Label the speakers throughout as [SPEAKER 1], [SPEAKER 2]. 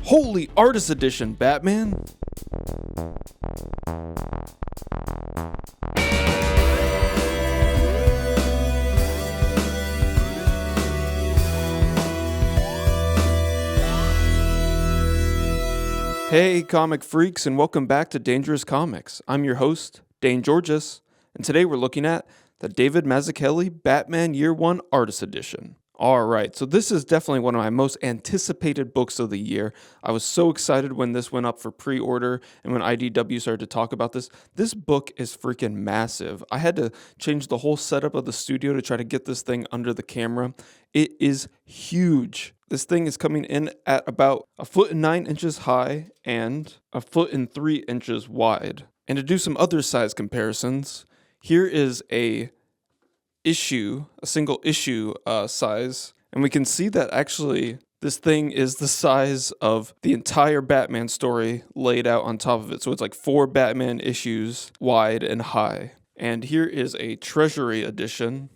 [SPEAKER 1] Holy Artist Edition, Batman! Hey, comic freaks, and welcome back to Dangerous Comics. I'm your host, Dane Georges, and today we're looking at the David Mazzucchelli Batman Year 1 Artist Edition. Alright, so this is definitely one of my most anticipated books of the year. I was so excited when this went up for pre-order and when IDW started to talk about this. This book is freaking massive. I had to change the whole setup of the studio to try to get this thing under the camera. It is huge. This thing is coming in at about 1'9" high and 1'3" wide. And to do some other size comparisons, here is a single issue size, and we can see that actually this thing is the size of the entire Batman story laid out on top of it. So it's like 4 Batman issues wide and high. And here is a Treasury edition.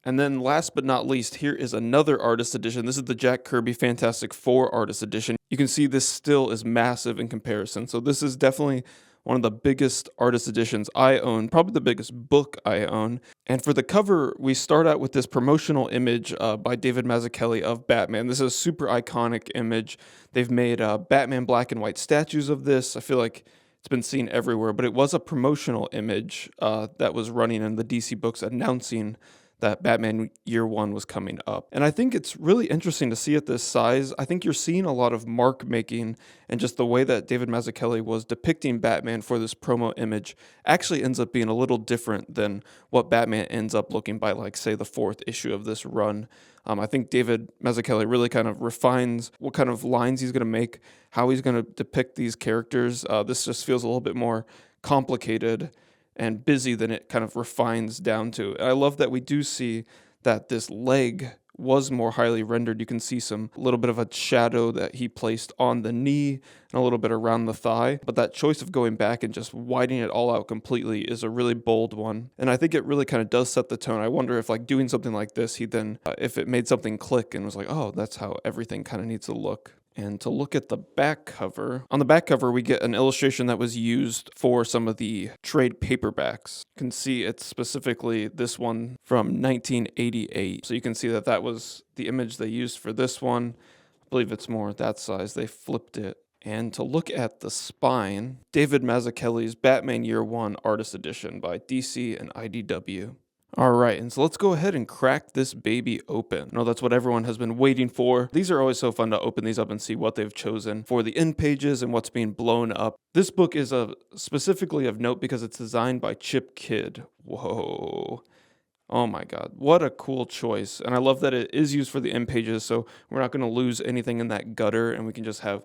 [SPEAKER 1] And then last but not least, here is another artist edition. This is the Jack Kirby Fantastic Four artist edition. You can see this still is massive in comparison. So this is definitely one of the biggest artist editions I own, probably the biggest book I own. And for the cover, we start out with this promotional image by David Mazzucchelli of Batman. This is a super iconic image. They've made Batman black and white statues of this. I feel like it's been seen everywhere, but it was a promotional image that was running in the DC books announcing that Batman Year 1 was coming up. And I think it's really interesting to see at this size. I think you're seeing a lot of mark making, and just the way that David Mazzucchelli was depicting Batman for this promo image actually ends up being a little different than what Batman ends up looking by, like, say, the 4th issue of this run. I think David Mazzucchelli really kind of refines what kind of lines he's going to make, how he's going to depict these characters. This just feels a little bit more complicated and busy than it kind of refines down to. I love that we do see that this leg was more highly rendered. You can see some little bit of a shadow that he placed on the knee and a little bit around the thigh. But that choice of going back and just widening it all out completely is a really bold one. And I think it really kind of does set the tone. I wonder if, like, doing something like this, he then, if it made something click and was like, oh, that's how everything kind of needs to look. And to look at the back cover, on the back cover, we get an illustration that was used for some of the trade paperbacks. You can see it's specifically this one from 1988. So you can see that that was the image they used for this one. I believe it's more that size. They flipped it. And to look at the spine, David Mazzucchelli's Batman Year 1 Artist Edition by DC and IDW. Alright, and so let's go ahead and crack this baby open. I know that's what everyone has been waiting for. These are always so fun to open these up and see what they've chosen for the end pages and what's being blown up. This book is specifically of note because it's designed by Chip Kidd. Whoa. Oh my god, what a cool choice. And I love that it is used for the end pages, so we're not going to lose anything in that gutter, and we can just have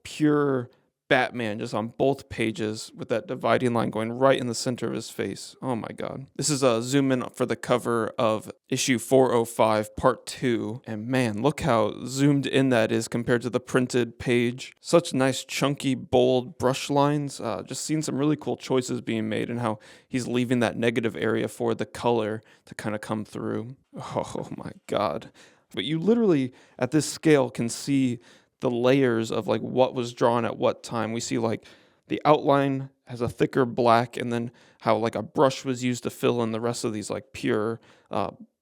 [SPEAKER 1] pure Batman just on both pages with that dividing line going right in the center of his face. Oh my god. This is a zoom in for the cover of issue 405 part 2. And man, look how zoomed in that is compared to the printed page. Such nice chunky bold brush lines. Just seeing some really cool choices being made and how he's leaving that negative area for the color to kind of come through. Oh my god. But you literally at this scale can see the layers of, like, what was drawn at what time. We see, like, the outline has a thicker black, and then how, like, a brush was used to fill in the rest of these, like, pure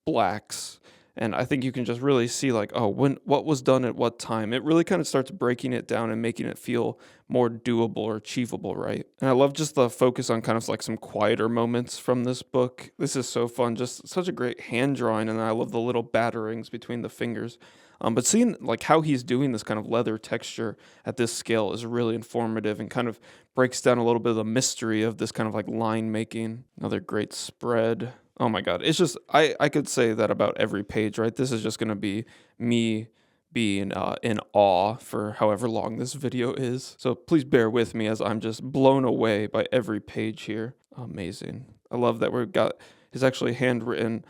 [SPEAKER 1] blacks. And I think you can just really see, like, oh, what was done at what time. It really kind of starts breaking it down and making it feel more doable or achievable, right? And I love just the focus on kind of like some quieter moments from this book. This is so fun, just such a great hand drawing, and I love the little batterings between the fingers. But seeing, like, how he's doing this kind of leather texture at this scale is really informative and kind of breaks down a little bit of the mystery of this kind of, like, line making. Another great spread. Oh my god, it's just, I could say that about every page, right? This is just going to be me being in awe for however long this video is. So please bear with me as I'm just blown away by every page here. Amazing. I love that we've got his actually handwritten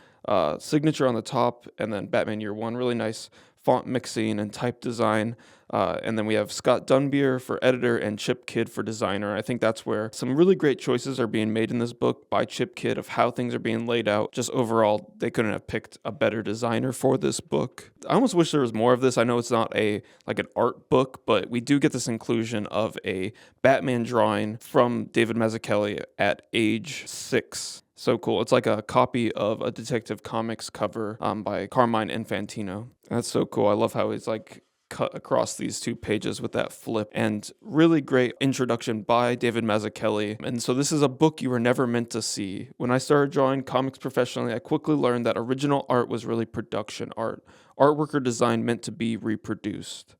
[SPEAKER 1] signature on the top, and then Batman Year 1. Really nice font mixing and type design. And then we have Scott Dunbier for editor and Chip Kidd for designer. I think that's where some really great choices are being made in this book by Chip Kidd of how things are being laid out. Just overall, they couldn't have picked a better designer for this book. I almost wish there was more of this. I know it's not an art book, but we do get this inclusion of a Batman drawing from David Mazzucchelli at age 6. So cool. It's like a copy of a Detective Comics cover by Carmine Infantino. That's so cool. I love how it's like cut across these two pages with that flip, and really great introduction by David Mazzucchelli. And so this is a book you were never meant to see. When I started drawing comics professionally, I quickly learned that original art was really production art. Artwork or design meant to be reproduced.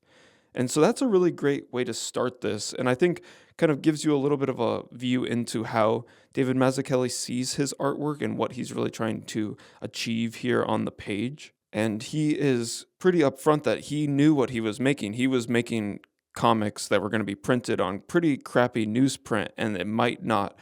[SPEAKER 1] And so that's a really great way to start this, and I think kind of gives you a little bit of a view into how David Mazzucchelli sees his artwork and what he's really trying to achieve here on the page. And he is pretty upfront that he knew what he was making. He was making comics that were going to be printed on pretty crappy newsprint, and it might not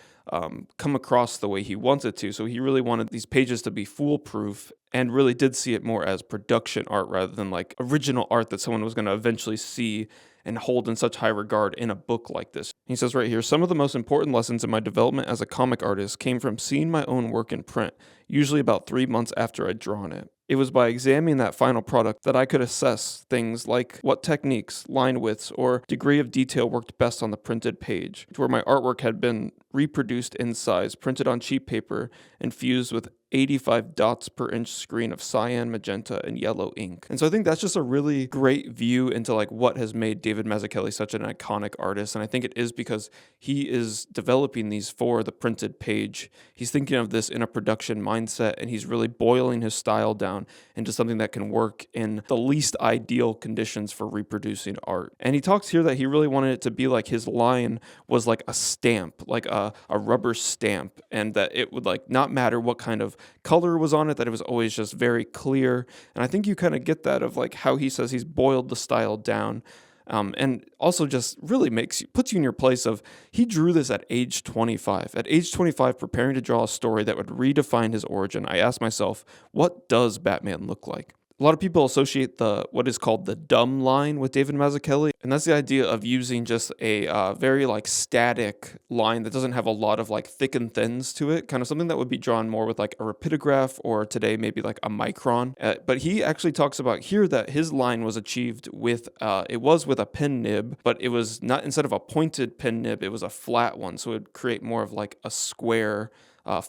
[SPEAKER 1] come across the way he wanted to. So he really wanted these pages to be foolproof, and really did see it more as production art rather than like original art that someone was going to eventually see and hold in such high regard in a book like this. He says right here, some of the most important lessons in my development as a comic artist came from seeing my own work in print, usually about 3 months after I'd drawn it. It was by examining that final product that I could assess things like what techniques, line widths, or degree of detail worked best on the printed page, to where my artwork had been reproduced in size, printed on cheap paper, and fused with 85 dots per inch screen of cyan, magenta, and yellow ink. And so I think that's just a really great view into like what has made David Mazzucchelli such an iconic artist. And I think it is because he is developing these for the printed page. He's thinking of this in a production mindset, and he's really boiling his style down into something that can work in the least ideal conditions for reproducing art. And he talks here that he really wanted it to be like his line was like a stamp, like a rubber stamp, and that it would like not matter what kind of color was on it, that it was always just very clear. And I think you kind of get that of like how he says he's boiled the style down. And also just really puts you in your place of, he drew this at age 25. At age 25, preparing to draw a story that would redefine his origin, I asked myself, what does Batman look like? A lot of people associate what is called the dumb line with David Mazzucchelli, and that's the idea of using just a very like static line that doesn't have a lot of like thick and thins to it, kind of something that would be drawn more with like a rapidograph or today maybe like a micron. But he actually talks about here that his line was achieved with it was with a pen nib, but it was not, instead of a pointed pen nib, it was a flat one, so it would create more of like a square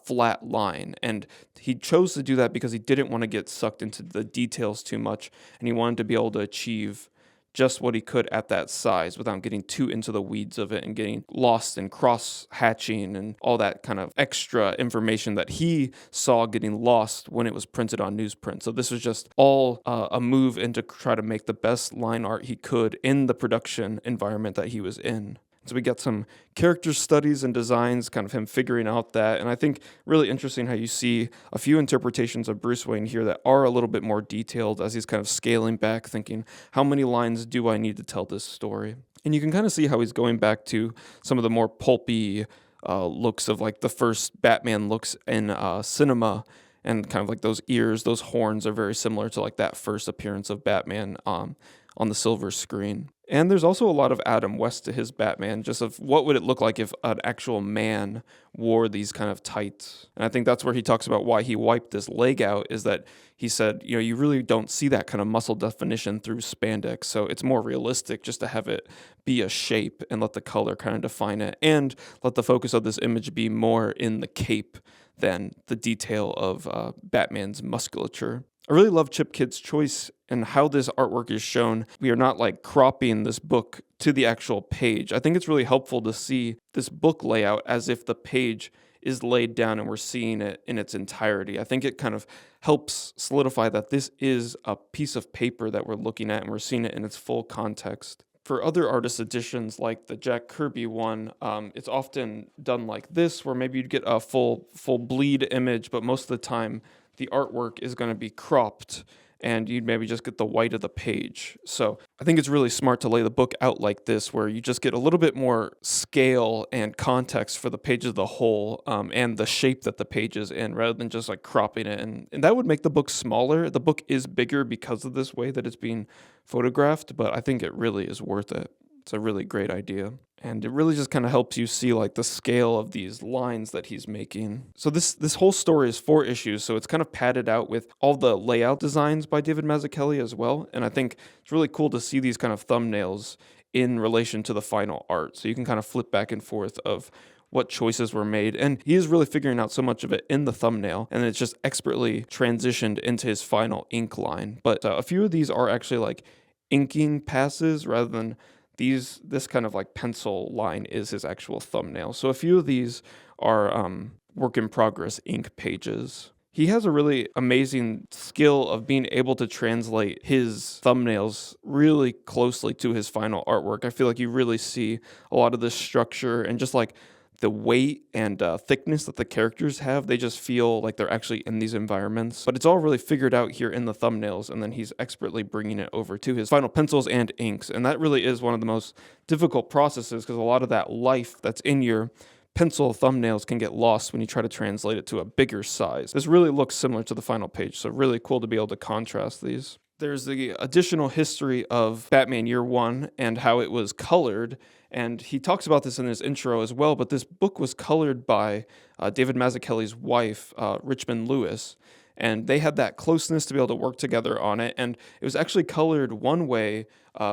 [SPEAKER 1] flat line. And he chose to do that because he didn't want to get sucked into the details too much, and he wanted to be able to achieve just what he could at that size without getting too into the weeds of it and getting lost in cross-hatching and all that kind of extra information that he saw getting lost when it was printed on newsprint. So this was just all a move into try to make the best line art he could in the production environment that he was in. So we got some character studies and designs, kind of him figuring out that. And I think really interesting how you see a few interpretations of Bruce Wayne here that are a little bit more detailed as he's kind of scaling back, thinking, how many lines do I need to tell this story? And you can kind of see how he's going back to some of the more pulpy looks of like the first Batman looks in cinema. And kind of like those ears, those horns are very similar to like that first appearance of Batman on the silver screen. And there's also a lot of Adam West to his Batman, just of what would it look like if an actual man wore these kind of tights. And I think that's where he talks about why he wiped this leg out, is that he said, you really don't see that kind of muscle definition through spandex. So it's more realistic just to have it be a shape and let the color kind of define it, and let the focus of this image be more in the cape than the detail of Batman's musculature. I really love Chip Kidd's choice and how this artwork is shown. We are not like cropping this book to the actual page. I think it's really helpful to see this book layout as if the page is laid down and we're seeing it in its entirety. I think it kind of helps solidify that this is a piece of paper that we're looking at and we're seeing it in its full context. For other artist editions, like the Jack Kirby one, it's often done like this, where maybe you'd get a full bleed image, but most of the time the artwork is going to be cropped and you'd maybe just get the white of the page. So I think it's really smart to lay the book out like this, where you just get a little bit more scale and context for the page as a whole, and the shape that the page is in, rather than just like cropping it. And that would make the book smaller. The book is bigger because of this way that it's being photographed, but I think it really is worth it. It's a really great idea. And it really just kind of helps you see like the scale of these lines that he's making. So this whole story is 4 issues, so it's kind of padded out with all the layout designs by David Mazzucchelli as well. And I think it's really cool to see these kind of thumbnails in relation to the final art. So you can kind of flip back and forth of what choices were made. And he is really figuring out so much of it in the thumbnail, and it's just expertly transitioned into his final ink line. But a few of these are actually like inking passes rather than this kind of like pencil line is his actual thumbnail. So a few of these are work in progress ink pages. He has a really amazing skill of being able to translate his thumbnails really closely to his final artwork. I feel like you really see a lot of this structure and just like the weight and thickness that the characters have. They just feel like they're actually in these environments. But it's all really figured out here in the thumbnails, and then he's expertly bringing it over to his final pencils and inks. And that really is one of the most difficult processes, because a lot of that life that's in your pencil thumbnails can get lost when you try to translate it to a bigger size. This really looks similar to the final page, so really cool to be able to contrast these. There's the additional history of Batman Year One and how it was colored, and he talks about this in his intro as well, but this book was colored by David Mazzucchelli's wife, Richmond Lewis, and they had that closeness to be able to work together on it, and it was actually colored one way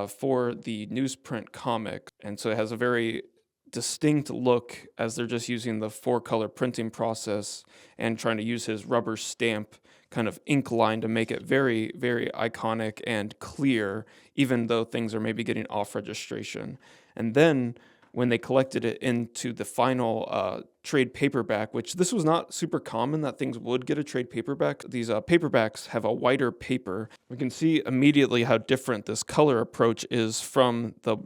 [SPEAKER 1] for the newsprint comic, and so it has a very distinct look as they're just using the 4-color printing process and trying to use his rubber stamp kind of ink line to make it very, very iconic and clear, even though things are maybe getting off registration. And then when they collected it into the final trade paperback, which this was not super common that things would get a trade paperback. These paperbacks have a whiter paper. We can see immediately how different this color approach is from the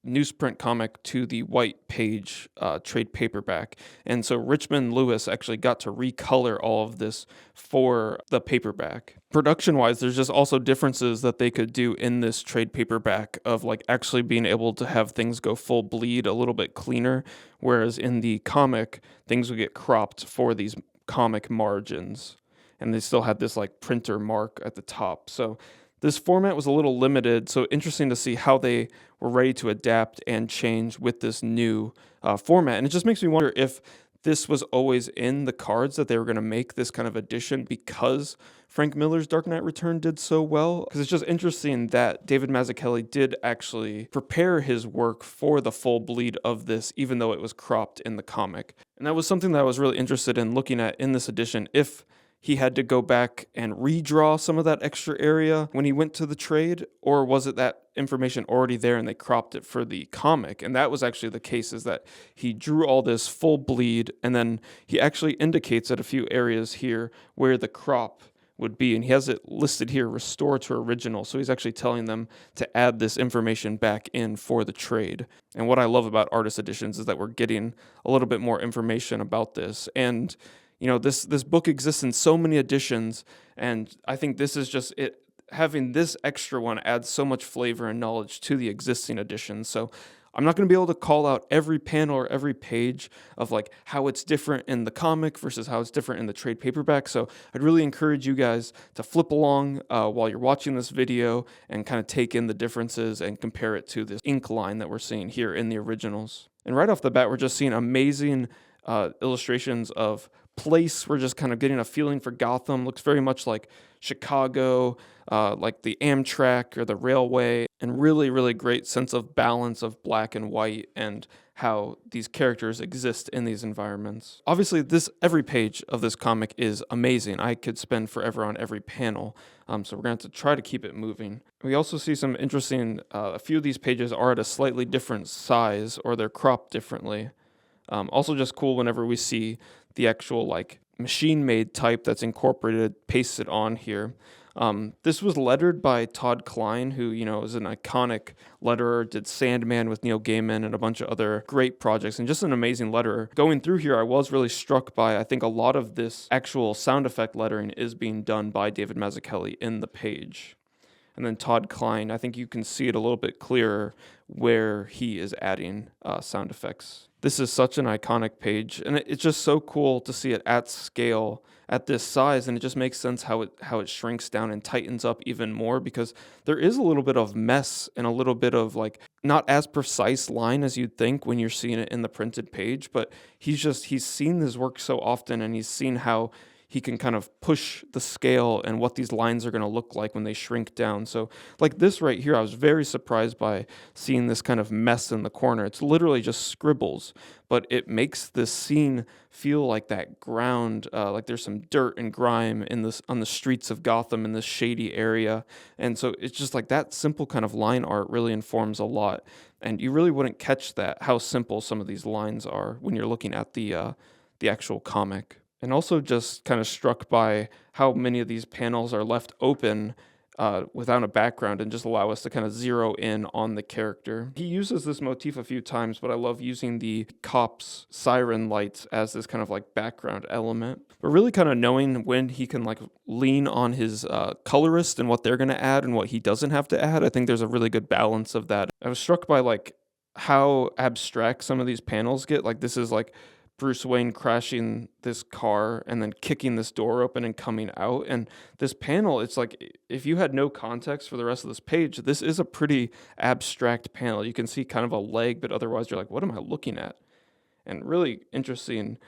[SPEAKER 1] newsprint comic to the white page trade paperback. And so Richmond Lewis actually got to recolor all of this for the paperback. Production-wise, there's just also differences that they could do in this trade paperback of like actually being able to have things go full bleed a little bit cleaner, whereas in the comic, things would get cropped for these comic margins. And they still had this like printer mark at the top. So this format was a little limited, so interesting to see how they were ready to adapt and change with this new format. And it just makes me wonder if this was always in the cards that they were going to make this kind of edition because Frank Miller's Dark Knight Return did so well. Because it's just interesting that David Mazzucchelli did actually prepare his work for the full bleed of this, even though it was cropped in the comic. And that was something that I was really interested in looking at in this edition, if he had to go back and redraw some of that extra area when he went to the trade, or was it that information already there and they cropped it for the comic? And that was actually the case, is that he drew all this full bleed, and then he actually indicates at a few areas here where the crop would be, and he has it listed here, restore to original. So he's actually telling them to add this information back in for the trade. And what I love about artist editions is that we're getting a little bit more information about this. And you know, this book exists in so many editions, and I think this is just it. Having this extra one adds so much flavor and knowledge to the existing editions. So I'm not going to be able to call out every panel or every page of like how it's different in the comic versus how it's different in the trade paperback. So I'd really encourage you guys to flip along while you're watching this video and kind of take in the differences and compare it to this ink line that we're seeing here in the originals. And right off the bat, we're just seeing amazing illustrations of place. We're just kind of getting a feeling for Gotham. Looks very much like Chicago, like the Amtrak or the railway, and really, really great sense of balance of black and white and how these characters exist in these environments. Obviously, every page of this comic is amazing. I could spend forever on every panel, so we're going to have to try to keep it moving. We also see some interesting, a few of these pages are at a slightly different size, or they're cropped differently. Also just cool whenever we see the actual like machine-made type that's incorporated, pasted on here. This was lettered by Todd Klein, who, is an iconic letterer, did Sandman with Neil Gaiman and a bunch of other great projects, and just an amazing letterer. Going through here, I was really struck by, I think a lot of this actual sound effect lettering is being done by David Mazzucchelli in the page. And then Todd Klein, I think you can see it a little bit clearer where he is adding sound effects. This is such an iconic page, and it's just so cool to see it at scale at this size, and it just makes sense how it shrinks down and tightens up even more, because there is a little bit of mess and a little bit of like not as precise line as you'd think when you're seeing it in the printed page, but he's seen this work so often, and he's seen how he can kind of push the scale and what these lines are going to look like when they shrink down. So like this right here, I was very surprised by seeing this kind of mess in the corner. It's literally just scribbles, but it makes this scene feel like that ground, like there's some dirt and grime on the streets of Gotham in this shady area. And so it's just like that simple kind of line art really informs a lot. And you really wouldn't catch that, how simple some of these lines are when you're looking at the actual comic. And also just kind of struck by how many of these panels are left open without a background and just allow us to kind of zero in on the character. He uses this motif a few times, but I love using the cops' siren lights as this kind of like background element. But really kind of knowing when he can like lean on his colorist and what they're going to add and what he doesn't have to add. I think there's a really good balance of that. I was struck by like how abstract some of these panels get. Like this is like Bruce Wayne crashing this car and then kicking this door open and coming out. And this panel, it's like, if you had no context for the rest of this page, this is a pretty abstract panel. You can see kind of a leg, but otherwise you're like, what am I looking at? And really interesting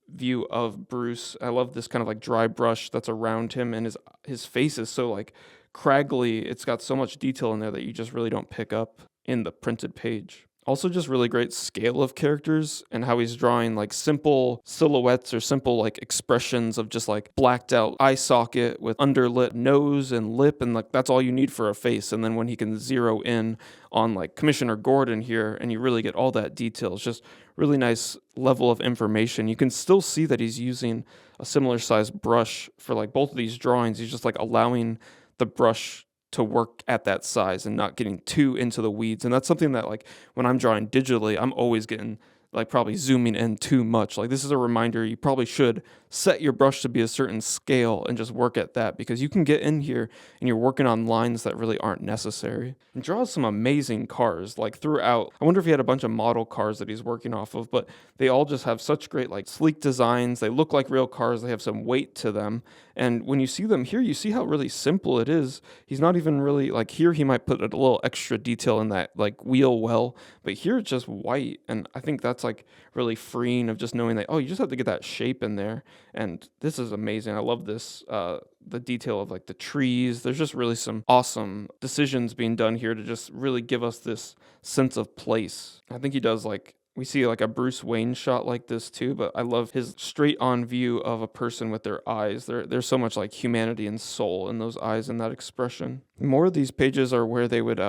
[SPEAKER 1] view of Bruce. I love this kind of like dry brush that's around him, and his face is so like craggly. It's got so much detail in there that you just really don't pick up in the printed page. Also just really great scale of characters and how he's drawing like simple silhouettes or simple like expressions of just like blacked out eye socket with underlit nose and lip, and like that's all you need for a face. And then when he can zero in on like Commissioner Gordon here and you really get all that detail, it's just really nice level of information. You can still see that he's using a similar size brush for like both of these drawings. He's just like allowing the brush to work at that size and not getting too into the weeds. And that's something that like when I'm drawing digitally, I'm always getting like probably zooming in too much. Like this is a reminder, you probably should set your brush to be a certain scale and just work at that, because you can get in here and you're working on lines that really aren't necessary. And draws some amazing cars like throughout. I wonder if he had a bunch of model cars that he's working off of, but they all just have such great like sleek designs. They look like real cars. They have some weight to them. And when you see them here, you see how really simple it is. He's not even really like here, he might put a little extra detail in that like wheel well, but here it's just white. And I think that's like really freeing of just knowing that, oh, you just have to get that shape in there. And this is amazing. I love this, the detail of like the trees. There's just really some awesome decisions being done here to just really give us this sense of place. I think he does like, we see like a Bruce Wayne shot like this too, but I love his straight on view of a person with their eyes. There's so much like humanity and soul in those eyes and that expression. More of these pages are where they would,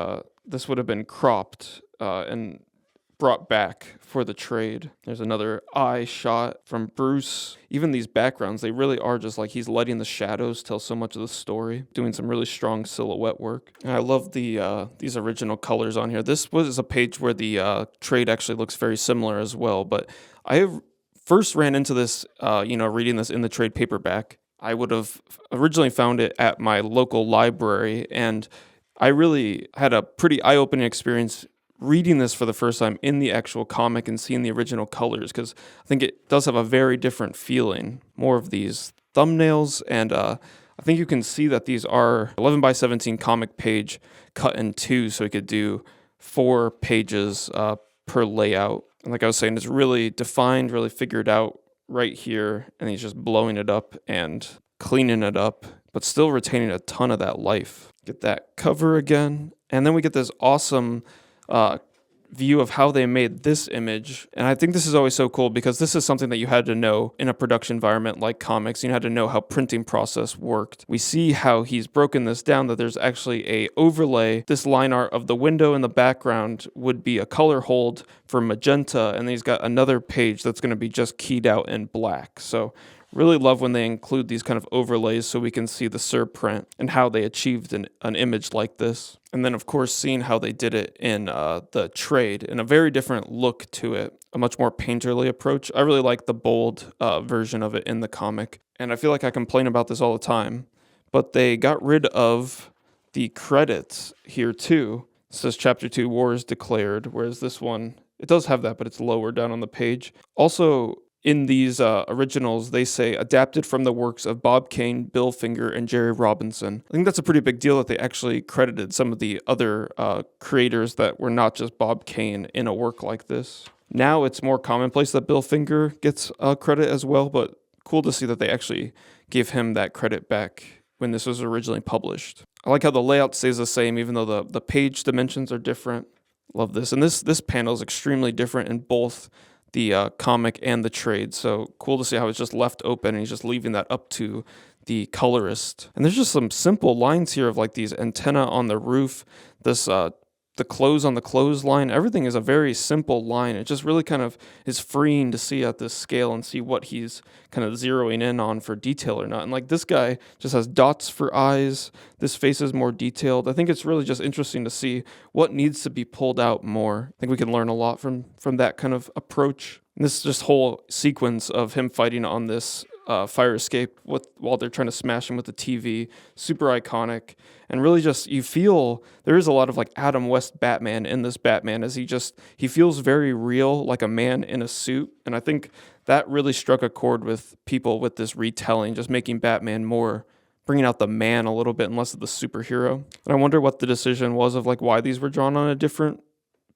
[SPEAKER 1] this would have been cropped and brought back for the trade. There's another eye shot from Bruce. Even these backgrounds, they really are just like he's letting the shadows tell so much of the story, doing some really strong silhouette work. And I love these original colors on here. This was a page where the trade actually looks very similar as well, but I have first ran into this, reading this in the trade paperback. I would have originally found it at my local library, and I really had a pretty eye-opening experience reading this for the first time in the actual comic and seeing the original colors, because I think it does have a very different feeling. More of these thumbnails, and I think you can see that these are 11 by 17 comic page cut in two, so we could do 4 pages per layout. And like I was saying, it's really defined, really figured out right here, and he's just blowing it up and cleaning it up, but still retaining a ton of that life. Get that cover again, and then we get this awesome view of how they made this image. And I think this is always so cool, because this is something that you had to know in a production environment like comics. You had to know how printing process worked. We see how he's broken this down, that there's actually a overlay. This line art of the window in the background would be a color hold for magenta, and then he's got another page that's going to be just keyed out in black. So Really love when they include these kind of overlays so we can see the surprint and how they achieved an image like this. And then, of course, seeing how they did it in the trade and a very different look to it, a much more painterly approach. I really like the bold version of it in the comic. And I feel like I complain about this all the time, but they got rid of the credits here too. It says Chapter 2 War is declared, whereas this one, it does have that, but it's lower down on the page. Also, in these originals, they say adapted from the works of Bob Kane, Bill Finger, and Jerry Robinson. I think that's a pretty big deal that they actually credited some of the other creators that were not just Bob Kane in a work like this. Now it's more commonplace that Bill Finger gets credit as well, but cool to see that they actually gave him that credit back when this was originally published. I like how the layout stays the same, even though the page dimensions are different. Love this. And this panel is extremely different in both the comic and the trade. So cool to see how it's just left open and he's just leaving that up to the colorist. And there's just some simple lines here of like these antenna on the roof, this the clothes on the clothesline. Everything is a very simple line. It just really kind of is freeing to see at this scale and see what he's kind of zeroing in on for detail or not. And like this guy just has dots for eyes. This face is more detailed. I think it's really just interesting to see what needs to be pulled out more. I think we can learn a lot from that kind of approach. And this just whole sequence of him fighting on this fire escape while they're trying to smash him with the TV, super iconic. And really just, you feel, there is a lot of like Adam West Batman in this Batman as he feels very real, like a man in a suit. And I think that really struck a chord with people with this retelling, just making Batman more, bringing out the man a little bit and less of the superhero. And I wonder what the decision was of like why these were drawn on a different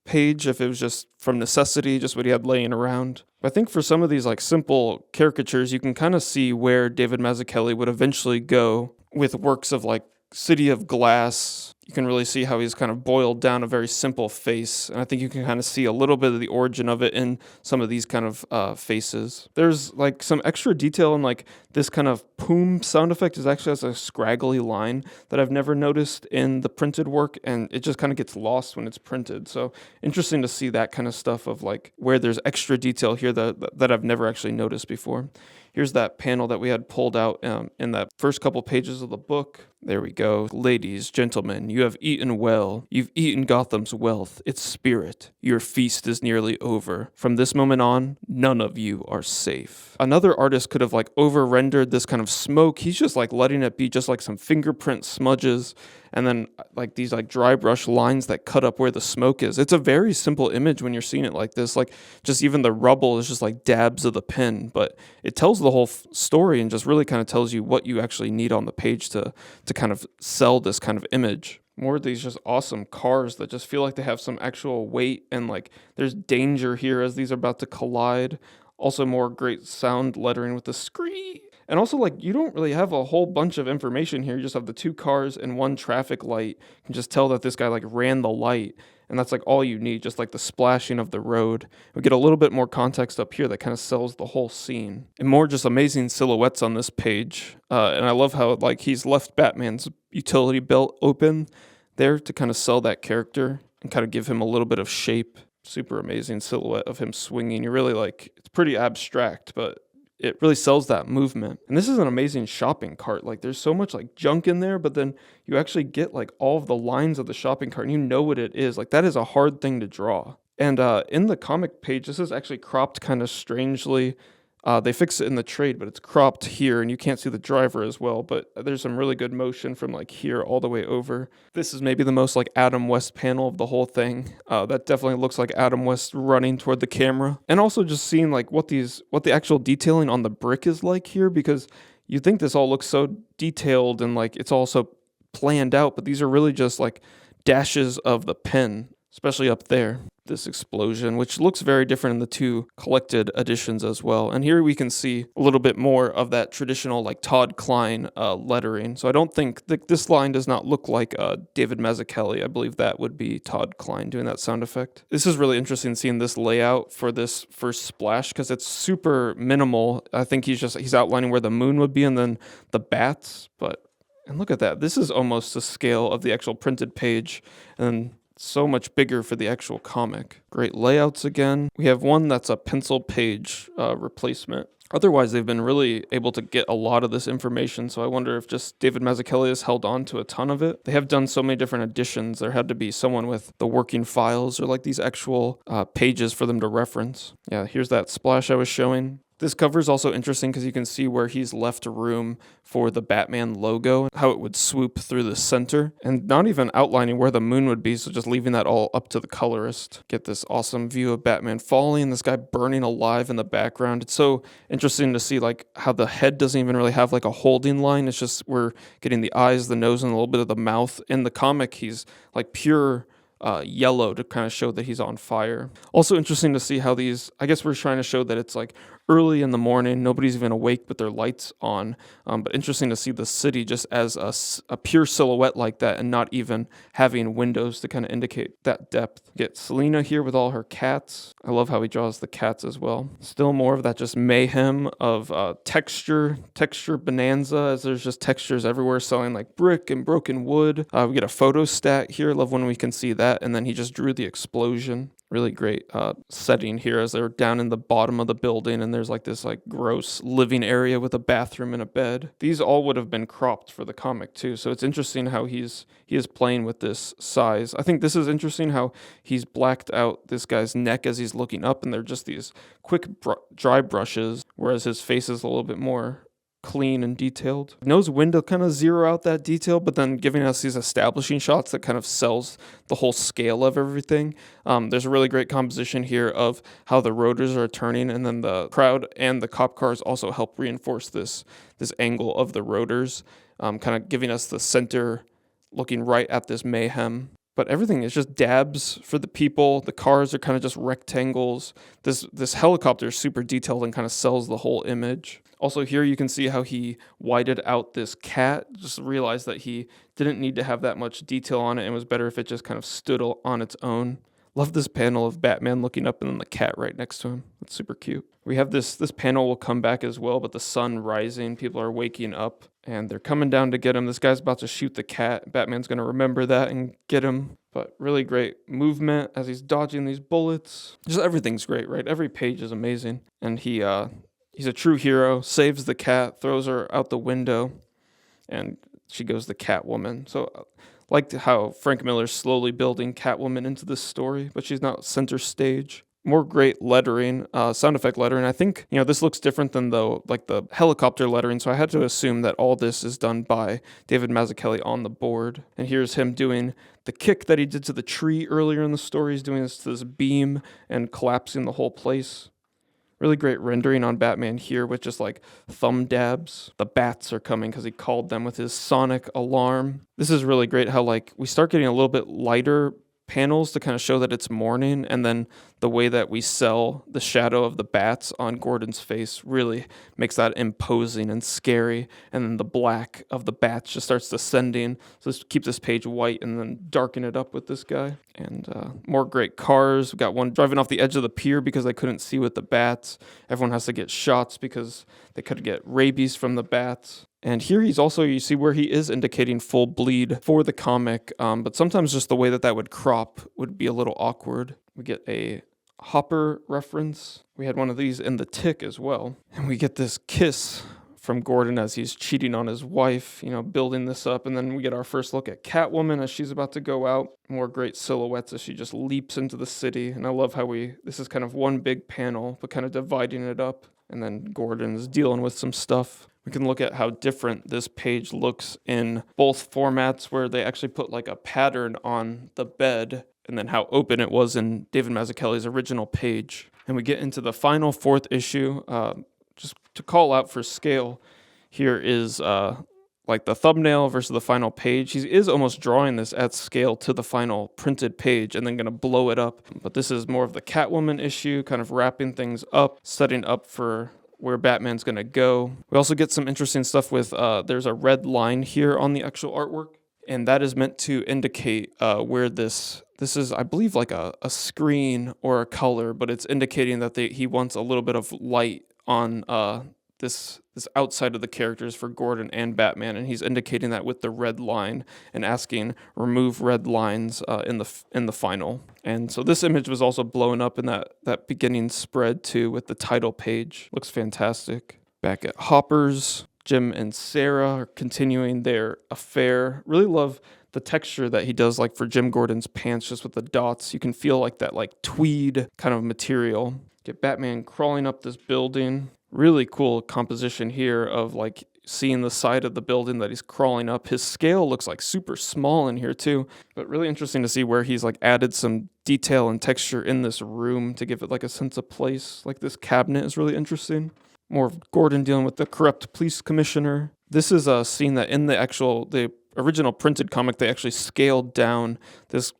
[SPEAKER 1] page, if it was just from necessity, just what he had laying around. But I think for some of these like simple caricatures, you can kind of see where David Mazzucchelli would eventually go with works of like City of Glass. You can really see how he's kind of boiled down a very simple face. And I think you can kind of see a little bit of the origin of it in some of these kind of faces. There's like some extra detail in like this kind of poom sound effect is actually has a scraggly line that I've never noticed in the printed work. And it just kind of gets lost when it's printed. So interesting to see that kind of stuff of like where there's extra detail here that I've never actually noticed before. Here's that panel that we had pulled out in that first couple pages of the book. There we go. Ladies, gentlemen, you have eaten well. You've eaten Gotham's wealth, its spirit. Your feast is nearly over. From this moment on, none of you are safe. Another artist could have like over-rendered this kind of smoke. He's just like letting it be just like some fingerprint smudges and then like these like dry brush lines that cut up where the smoke is. It's a very simple image when you're seeing it like this. Like just even the rubble is just like dabs of the pen, but it tells the whole story and just really kind of tells you what you actually need on the page to kind of sell this kind of image. More of these just awesome cars that just feel like they have some actual weight and like there's danger here as these are about to collide. Also more great sound lettering with the scree. And also, like, you don't really have a whole bunch of information here. You just have the two cars and one traffic light. You can just tell that this guy, like, ran the light. And that's, like, all you need, just, like, the splashing of the road. We get a little bit more context up here that kind of sells the whole scene. And more just amazing silhouettes on this page. And I love how, like, he's left Batman's utility belt open there to kind of sell that character and kind of give him a little bit of shape. Super amazing silhouette of him swinging. You're really, like, it's pretty abstract, but it really sells that movement. And this is an amazing shopping cart. Like there's so much like junk in there, but then you actually get like all of the lines of the shopping cart and you know what it is. Like that is a hard thing to draw. And in the comic page, this is actually cropped kind of strangely. They fix it in the trade, but it's cropped here and you can't see the driver as well. But there's some really good motion from like here all the way over. This is maybe the most like Adam West panel of the whole thing. That definitely looks like Adam West running toward the camera. And also just seeing like what the actual detailing on the brick is like here, because you think this all looks so detailed and like it's all so planned out, but these are really just like dashes of the pen, especially up there. This explosion, which looks very different in the two collected editions as well. And here we can see a little bit more of that traditional like Todd Klein lettering. So I don't think this line does not look like David Mazzucchelli. I believe that would be Todd Klein doing that sound effect. This is really interesting seeing this layout for this first splash because it's super minimal. I think he's outlining where the moon would be and then the bats. And look at that. This is almost the scale of the actual printed page and so much bigger for the actual comic. Great layouts again. We have one that's a pencil page replacement. Otherwise, they've been really able to get a lot of this information, so I wonder if just David Mazzucchelli has held on to a ton of it. They have done so many different editions. There had to be someone with the working files or like these actual pages for them to reference. Yeah, here's that splash I was showing. This cover is also interesting because you can see where he's left room for the Batman logo, how it would swoop through the center, and not even outlining where the moon would be, so just leaving that all up to the colorist. Get this awesome view of Batman falling, this guy burning alive in the background. It's so interesting to see like how the head doesn't even really have like a holding line. It's just we're getting the eyes, the nose, and a little bit of the mouth. In the comic, he's like pure yellow to kind of show that he's on fire. Also interesting to see how these, I guess we're trying to show that it's like early in the morning, nobody's even awake, but their lights on. But interesting to see the city just as a pure silhouette like that and not even having windows to kind of indicate that depth. Get Selina here with all her cats. I love how he draws the cats as well. Still more of that just mayhem of texture bonanza, as there's just textures everywhere selling like brick and broken wood. We get a photo stat here. Love when we can see that. And then he just drew the explosion. Really great setting here as they're down in the bottom of the building and there's like this like gross living area with a bathroom and a bed. These all would have been cropped for the comic too, so it's interesting how he is playing with this size. I think this is interesting how he's blacked out this guy's neck as he's looking up and they're just these quick dry brushes, whereas his face is a little bit more clean and detailed. Knows when to kind of zero out that detail, but then giving us these establishing shots that kind of sells the whole scale of everything. There's a really great composition here of how the rotors are turning, and then the crowd and the cop cars also help reinforce this angle of the rotors, kind of giving us the center looking right at this mayhem. But everything is just dabs for the people. The cars are kind of just rectangles. This helicopter is super detailed and kind of sells the whole image. Also here you can see how he whited out this cat. Just realized that he didn't need to have that much detail on it and it was better if it just kind of stood on its own. Love this panel of Batman looking up and then the cat right next to him. It's super cute. We have this panel will come back as well, but the sun rising, people are waking up and they're coming down to get him. This guy's about to shoot the cat. Batman's going to remember that and get him. But really great movement as he's dodging these bullets. Just everything's great, right? Every page is amazing. And he's a true hero, saves the cat, throws her out the window, and she goes the Catwoman. So liked how Frank Miller's slowly building Catwoman into this story, but she's not center stage. More great lettering, sound effect lettering. I think, this looks different than the helicopter lettering, so I had to assume that all this is done by David Mazzucchelli on the board. And here's him doing the kick that he did to the tree earlier in the story. He's doing this to this beam and collapsing the whole place. Really great rendering on Batman here with just like thumb dabs. The bats are coming because he called them with his sonic alarm. This is really great how like we start getting a little bit lighter panels to kind of show that it's morning, and then the way that we sell the shadow of the bats on Gordon's face really makes that imposing and scary, and then the black of the bats just starts descending. So let's keep this page white and then darken it up with this guy. And more great cars. We got one driving off the edge of the pier because they couldn't see with the bats. Everyone has to get shots because they could get rabies from the bats. And here he's also, you see where he is indicating full bleed for the comic, but sometimes just the way that would crop would be a little awkward. We get a Hopper reference. We had one of these in The Tick as well. And we get this kiss from Gordon as he's cheating on his wife, building this up. And then we get our first look at Catwoman as she's about to go out. More great silhouettes as she just leaps into the city. And I love how this is kind of one big panel, but kind of dividing it up. And then Gordon's dealing with some stuff. We can look at how different this page looks in both formats, where they actually put like a pattern on the bed, and then how open it was in David Mazzucchelli's original page. And we get into the final fourth issue. Just to call out for scale, here is like the thumbnail versus the final page. He is almost drawing this at scale to the final printed page and then going to blow it up. But this is more of the Catwoman issue, kind of wrapping things up, setting up for where Batman's going to go. We also get some interesting stuff with, there's a red line here on the actual artwork, and that is meant to indicate where this is, I believe, like a screen or a color, but it's indicating that he wants a little bit of light on this outside of the characters for Gordon and Batman, and he's indicating that with the red line and asking remove red lines in the final. And so this image was also blown up in that beginning spread too with the title page. Looks fantastic. Back at Hopper's, Jim and Sarah are continuing their affair. Really love the texture that he does, like for Jim Gordon's pants, just with the dots. You can feel like that like tweed kind of material. Get Batman crawling up this building. Really cool composition here of like seeing the side of the building that he's crawling up. His scale looks like super small in here too, but really interesting to see where he's like added some detail and texture in this room to give it like a sense of place. Like this cabinet is really interesting. More of Gordon dealing with the corrupt police commissioner. This is a scene that in the original printed comic, they actually scaled down this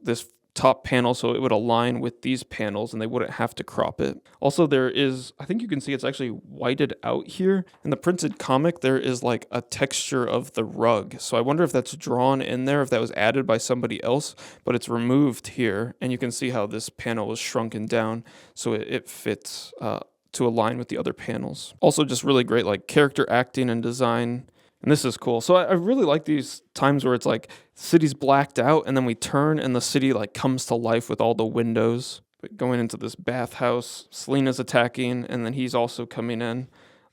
[SPEAKER 1] top panel so it would align with these panels and they wouldn't have to crop it. Also, there is, I think you can see it's actually whited out here. In the printed comic, there is like a texture of the rug. So I wonder if that's drawn in there, if that was added by somebody else, but it's removed here. And you can see how this panel was shrunken down so it fits to align with the other panels. Also just really great like character acting and design. And this is cool. So I really like these times where it's like city's blacked out and then we turn and the city like comes to life with all the windows. But going into this bathhouse, Selina's attacking and then he's also coming in.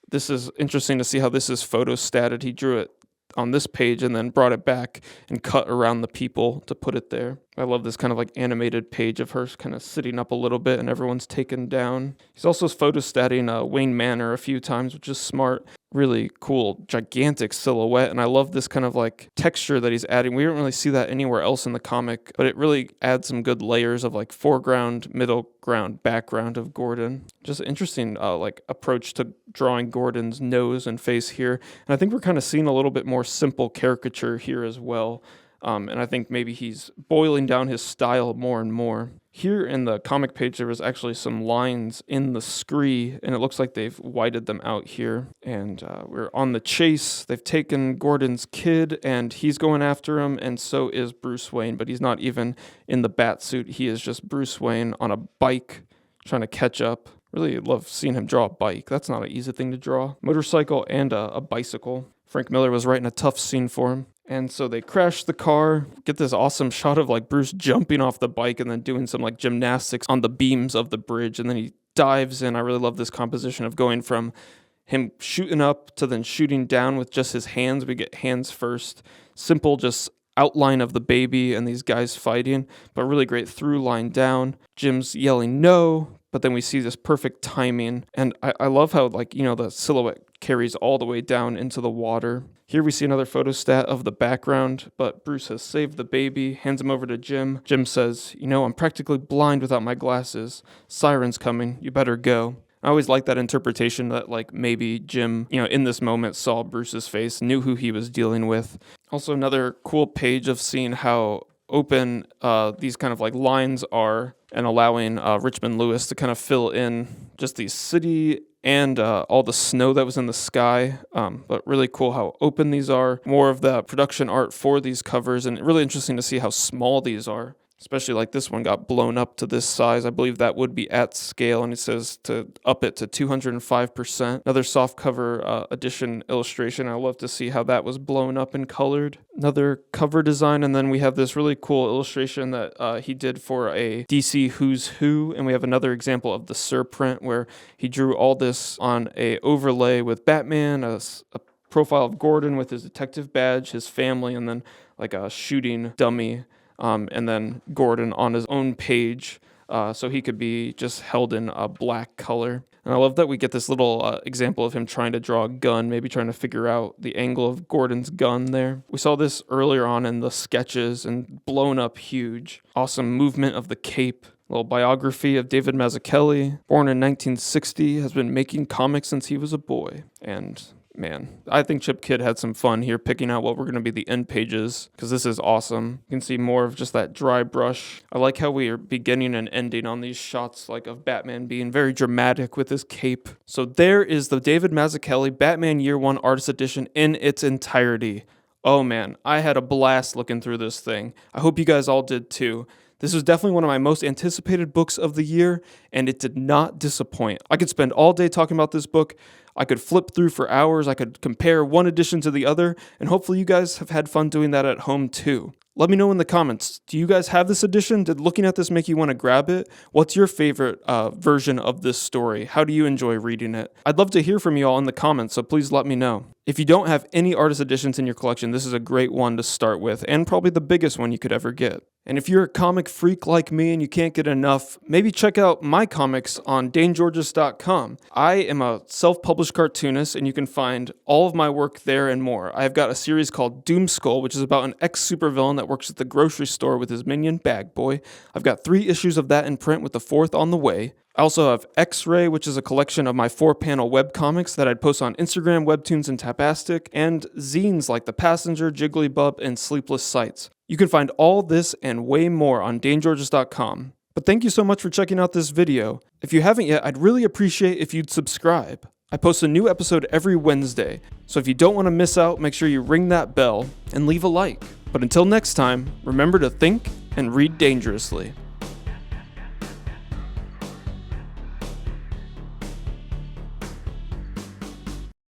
[SPEAKER 1] This is interesting to see how this is photostated. He drew it on this page and then brought it back and cut around the people to put it there. I love this kind of like animated page of her kind of sitting up a little bit and everyone's taken down. He's also photostatting Wayne Manor a few times, which is smart. Really cool, gigantic silhouette, and I love this kind of like texture that he's adding. We don't really see that anywhere else in the comic, but it really adds some good layers of like foreground, middle ground, background of Gordon. Just an interesting like approach to drawing Gordon's nose and face here, and I think we're kind of seeing a little bit more simple caricature here as well. And I think maybe he's boiling down his style more and more. Here in the comic page, there was actually some lines in the scree, and it looks like they've whited them out here. And we're on the chase. They've taken Gordon's kid, and he's going after him, and so is Bruce Wayne. But he's not even in the bat suit. He is just Bruce Wayne on a bike trying to catch up. Really love seeing him draw a bike. That's not an easy thing to draw. Motorcycle and a bicycle. Frank Miller was writing a tough scene for him. And so they crash the car, get this awesome shot of like Bruce jumping off the bike and then doing some like gymnastics on the beams of the bridge. And then he dives in. I really love this composition of going from him shooting up to then shooting down with just his hands. We get hands first. Simple, just outline of the baby and these guys fighting, but really great through line down. Jim's yelling no, but then we see this perfect timing. And I love how like, you know, the silhouette carries all the way down into the water. Here we see another photostat of the background, but Bruce has saved the baby, hands him over to Jim. Jim says, you know, I'm practically blind without my glasses. Siren's coming. You better go. I always like that interpretation that like maybe Jim, you know, in this moment saw Bruce's face, knew who he was dealing with. Also another cool page of seeing how open these kind of like lines are and allowing Richmond Lewis to kind of fill in just the city and all the snow that was in the sky. But really cool how open these are. More of the production art for these covers, and really interesting to see how small these are. Especially like this one got blown up to this size. I believe that would be at scale, and it says to up it to 205%. Another softcover edition illustration. I love to see how that was blown up and colored. Another cover design, and then we have this really cool illustration that he did for a DC Who's Who, and we have another example of the surprint where he drew all this on a overlay with Batman, a profile of Gordon with his detective badge, his family, and then like a shooting dummy. And then Gordon on his own page, so he could be just held in a black color. And I love that we get this little example of him trying to draw a gun, maybe trying to figure out the angle of Gordon's gun there. We saw this earlier on in the sketches and blown up huge. Awesome movement of the cape. A little biography of David Mazzucchelli, born in 1960, has been making comics since he was a boy. And man, I think Chip Kidd had some fun here picking out what were going to be the end pages, because this is awesome. You can see more of just that dry brush. I like how we are beginning and ending on these shots like of Batman being very dramatic with his cape. So there is the David Mazzucchelli Batman Year 1 Artist Edition in its entirety. Oh man, I had a blast looking through this thing. I hope you guys all did too. This was definitely one of my most anticipated books of the year, and it did not disappoint. I could spend all day talking about this book. I could flip through for hours, I could compare one edition to the other, and hopefully you guys have had fun doing that at home too. Let me know in the comments, do you guys have this edition? Did looking at this make you want to grab it? What's your favorite version of this story? How do you enjoy reading it? I'd love to hear from you all in the comments, so please let me know. If you don't have any artist editions in your collection, this is a great one to start with, and probably the biggest one you could ever get. And if you're a comic freak like me and you can't get enough, maybe check out my comics on danegeorges.com. I am a self-published cartoonist, and you can find all of my work there and more. I've got a series called Doomskull, which is about an ex-supervillain that works at the grocery store with his minion Bag Boy. I've got 3 issues of that in print with the 4th on the way. I also have X-Ray, which is a collection of my 4-panel webcomics that I'd post on Instagram, Webtoons, and Tapastic, and zines like The Passenger, Jigglybub, and Sleepless Sights. You can find all this and way more on danegeorges.com. But thank you so much for checking out this video. If you haven't yet, I'd really appreciate if you'd subscribe. I post a new episode every Wednesday, so if you don't want to miss out, make sure you ring that bell and leave a like. But until next time, remember to think and read dangerously.